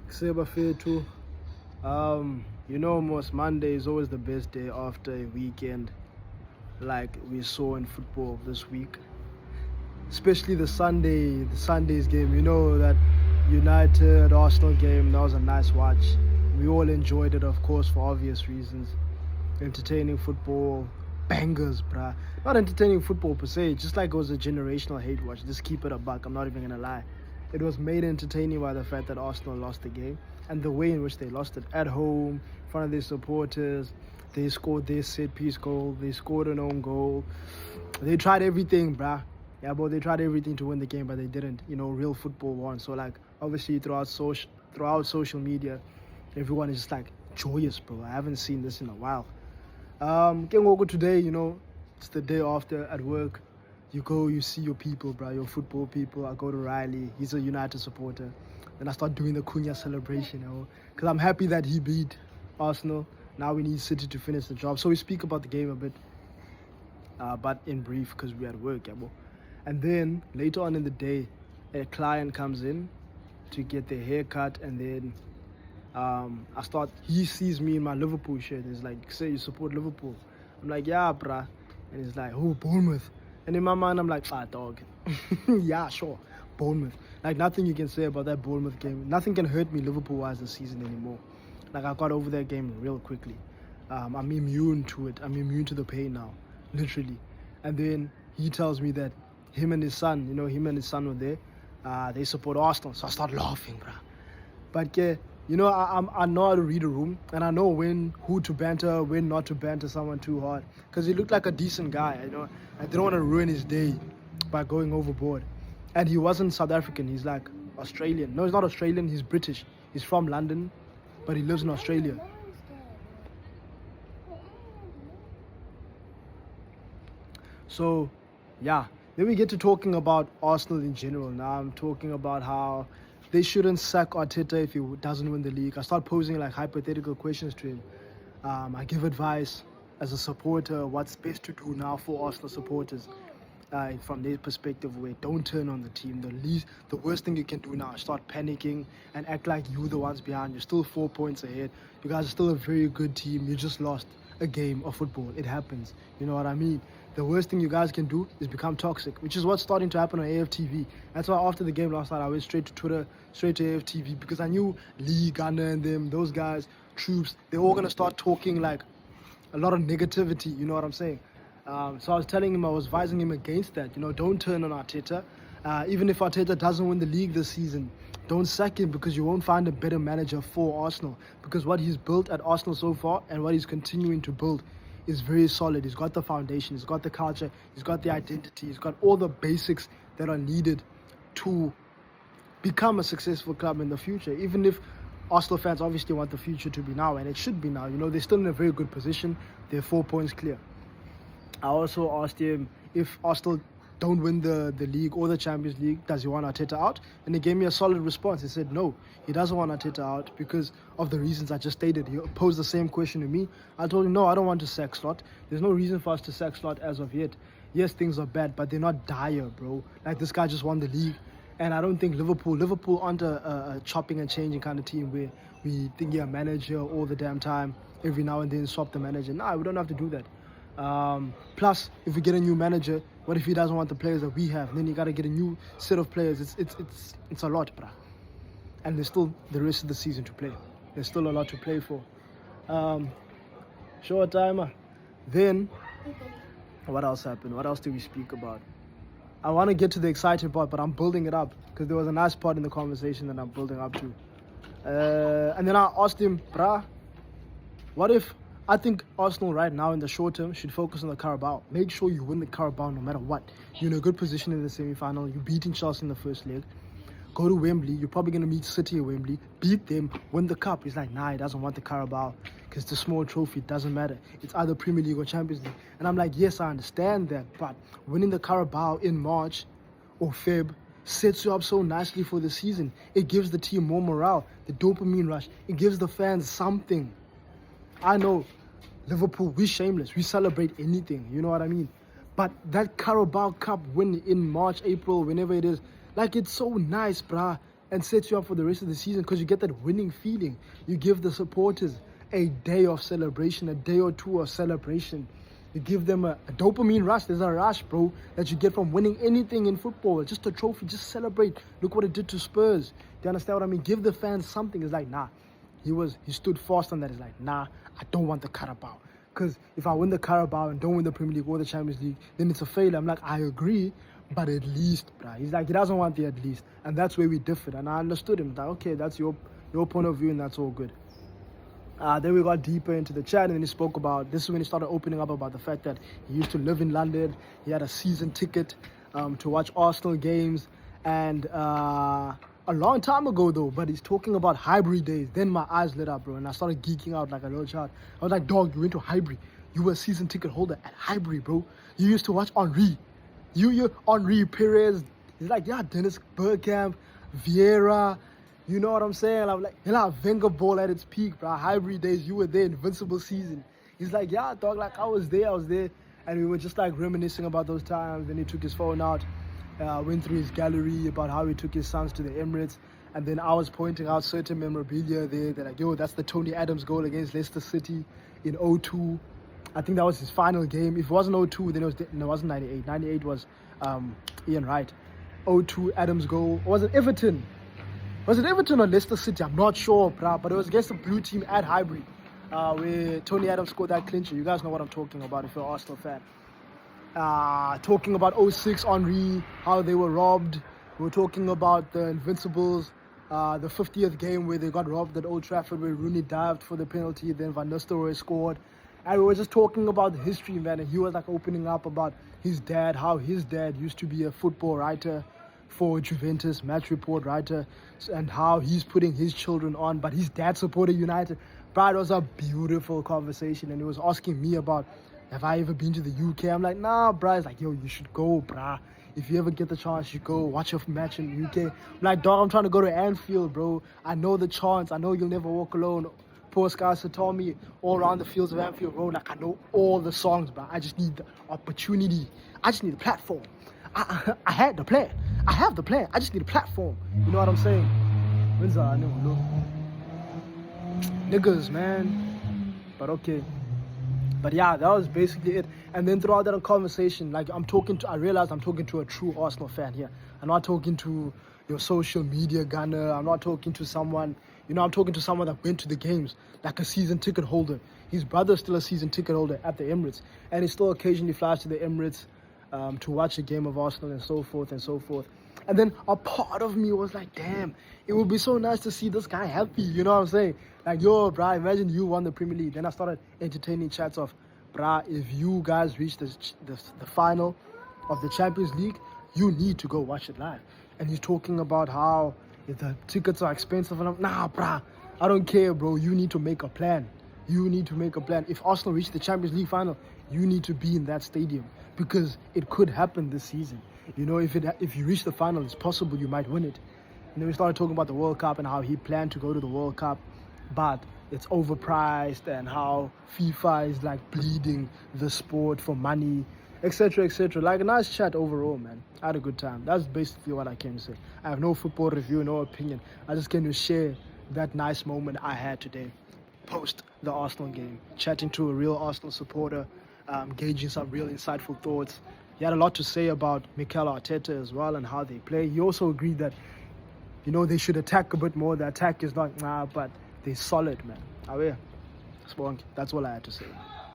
Kuseba Fetu. Most Monday is always the best day after a weekend, like we saw in football this week. Especially the Sunday's game. You know that United Arsenal game. That was a nice watch. We all enjoyed it, of course, for obvious reasons. Entertaining football, bangers, bruh. Not entertaining football per se, just like it was a generational hate watch. Just keep it a buck. I'm not even gonna lie. It was made entertaining by the fact that Arsenal lost the game and the way in which they lost it at home, in front of their supporters. They scored their set piece goal. They scored an own goal. They tried everything, bruh. Yeah, but they tried everything to win the game, but they didn't. Real football won. So, like, obviously throughout social media, everyone is just like joyous, bro. I haven't seen this in a while. Today, it's the day after at work. You go, you see your people, bro, your football people. I go to Riley. He's a United supporter. Then I start doing the Cunha celebration, because I'm happy that he beat Arsenal. Now we need City to finish the job. So we speak about the game a bit, but in brief, because we're at work, bro. And then later on in the day, a client comes in to get their hair cut, and then he sees me in my Liverpool shirt. He's like, say you support Liverpool. I'm like, yeah, bruh. And he's like, oh, Bournemouth. And in my mind, I'm like, dog. Yeah, sure, Bournemouth. Like, nothing you can say about that Bournemouth game. Nothing can hurt me Liverpool-wise this season anymore. Like, I got over that game real quickly. I'm immune to it. I'm immune to the pain now, literally. And then he tells me that him and his son were there. They support Arsenal. So I start laughing, bruh. But I know how to read a room, and I know who to banter, when not to banter someone too hard. Because he looked like a decent guy, I didn't want to ruin his day by going overboard. And he wasn't South African, he's like Australian. No, he's not Australian, he's British. He's from London, but he lives in Australia. So, yeah. Then we get to talking about Arsenal in general. Now I'm talking about how they shouldn't sack Arteta if he doesn't win the league. I start posing like hypothetical questions to him. I give advice as a supporter, what's best to do now for Arsenal supporters from their perspective, where don't turn on the team. The worst thing you can do now is start panicking and act like you're the ones behind. You're still 4 points ahead. You guys are still a very good team. You just lost a game of football. It happens. You know what I mean? The worst thing you guys can do is become toxic, which is what's starting to happen on AFTV. That's why after the game last night, I went straight to Twitter, straight to AFTV, because I knew Lee, Gunner, and them, those guys, Troops, they're all going to start talking like a lot of negativity, you know what I'm saying? So I was telling him, I was advising him against that. Don't turn on Arteta. Even if Arteta doesn't win the league this season, don't sack him, because you won't find a better manager for Arsenal. Because what he's built at Arsenal so far and what he's continuing to build is very solid. He's got the foundation, he's got the culture, he's got the identity, he's got all the basics that are needed to become a successful club in the future. Even if Arsenal fans obviously want the future to be now, and it should be now. They're still in a very good position. They're 4 points clear. I also asked him if Arsenal don't win the league or the Champions League, does he want Arteta out? And he gave me a solid response. He said no, he doesn't want Arteta out because of the reasons I just stated. He posed the same question to me. I told him, no, I don't want to sack Slot. There's no reason for us to sack Slot as of yet. Yes, things are bad, but they're not dire, bro. Like, this guy just won the league. And I don't think Liverpool aren't a chopping and changing kind of team where we think you're a manager all the damn time, every now and then swap the manager. Nah, we don't have to do that. Plus, if we get a new manager, what if he doesn't want the players that we have? Then you got to get a new set of players. It's a lot, bruh. And there's still the rest of the season to play. There's still a lot to play for. Short timer. Then, what else happened? What else did we speak about? I want to get to the exciting part, but I'm building it up because there was a nice part in the conversation that I'm building up to. And then I asked him, bruh, what if I think Arsenal right now in the short term should focus on the Carabao. Make sure you win the Carabao no matter what. You're in a good position in the semi-final. You're beating Chelsea in the first leg. Go to Wembley. You're probably going to meet City at Wembley. Beat them. Win the cup. He's like, nah, he doesn't want the Carabao because it's a small trophy. It doesn't matter. It's either Premier League or Champions League. And I'm like, yes, I understand that. But winning the Carabao in March or Feb sets you up so nicely for the season. It gives the team more morale. The dopamine rush. It gives the fans something. I know Liverpool, we're shameless. We celebrate anything, you know what I mean? But that Carabao Cup win in March, April, whenever it is, like, it's so nice, bruh. and sets you up for the rest of the season because you get that winning feeling. You give the supporters a day of celebration, a day or two of celebration. You give them a dopamine rush. There's a rush, bro, that you get from winning anything in football. Just a trophy, just celebrate. Look what it did to Spurs. Do you understand what I mean? Give the fans something. It's like, nah. He stood fast on that. It's like, nah, I don't want the Carabao. Because if I win the Carabao and don't win the Premier League or the Champions League, then it's a failure. I'm like, I agree, but at least, bruh. He's like, he doesn't want the at least. And that's where we differed. And I understood him. Like, okay, that's your point of view and that's all good. Then we got deeper into the chat, and then he spoke about, this is when he started opening up about the fact that he used to live in London. He had a season ticket to watch Arsenal games, and a long time ago though, but he's talking about Highbury days. Then my eyes lit up, bro, and I started geeking out like a little child. I was like, dog, you went to Highbury. You were a season ticket holder at Highbury, bro. You used to watch Henry. You Henry, Perez. He's like, yeah, Dennis Bergkamp, Vieira. You know what I'm saying? I'm like, Wenger ball at its peak, bro. Highbury days, you were there, invincible season. He's like, yeah, dog, like I was there. And we were just like reminiscing about those times. Then he took his phone out, went through his gallery about how he took his sons to the Emirates. And then I was pointing out certain memorabilia there. They're like, yo, that's the Tony Adams goal against Leicester City in 02. I think that was his final game. If it wasn't 02, then it wasn't 98. 98 was Ian Wright. 02 Adams goal. Or was it Everton? Was it Everton or Leicester City? I'm not sure, bruh, but it was against the blue team at Highbury, where Tony Adams scored that clincher. You guys know what I'm talking about if you're an Arsenal fan. Talking about 06 Henry, how they were robbed. We were talking about the Invincibles, the 50th game where they got robbed at Old Trafford, where Rooney dived for the penalty, then Van Nistelrooy scored. And we were just talking about the history, man, and he was like opening up about his dad, how his dad used to be a football writer for Juventus, match report writer, and how he's putting his children on, but his dad supported United. But it was a beautiful conversation, and he was asking me about, have I ever been to the UK? I'm like, nah, bruh. He's like, yo, you should go, bruh. If you ever get the chance, you go watch a match in the UK. I'm like, dog, I'm trying to go to Anfield, bro. I know the chants. I know you'll never walk alone. Poor Sky told me all around the fields of Anfield Road. Like, I know all the songs, but I just need the opportunity. I just need a platform. I had the plan. I have the plan. I just need a platform. You know what I'm saying? Niggas, man. But okay. But yeah, that was basically it. And then throughout that conversation, like I realized I'm talking to a true Arsenal fan here. I'm not talking to your social media gunner. I'm not talking to someone, I'm talking to someone that went to the games, like a season ticket holder. His brother's still a season ticket holder at the Emirates. And he still occasionally flies to the Emirates to watch a game of Arsenal and so forth and so forth. And then a part of me was like, damn, it would be so nice to see this guy happy. You know what I'm saying? Like, yo, bruh, imagine you won the Premier League. Then I started entertaining chats of, bruh, if you guys reach the final of the Champions League, you need to go watch it live. And he's talking about how the tickets are expensive. And I'm, nah, bruh, I don't care, bro. You need to make a plan. You need to make a plan. If Arsenal reach the Champions League final, you need to be in that stadium because it could happen this season. If you reach the final, it's possible you might win it. And then we started talking about the World Cup and how he planned to go to the World Cup, but it's overpriced and how FIFA is like bleeding the sport for money, etc., etc. Like a nice chat overall, man. I had a good time. That's basically what I came to say. I have no football review, no opinion. I just came to share that nice moment I had today, post the Arsenal game, chatting to a real Arsenal supporter, gauging some real insightful thoughts. He had a lot to say about Mikel Arteta as well and how they play. He also agreed that, they should attack a bit more. The attack is not, but they're solid, man. That's all I had to say.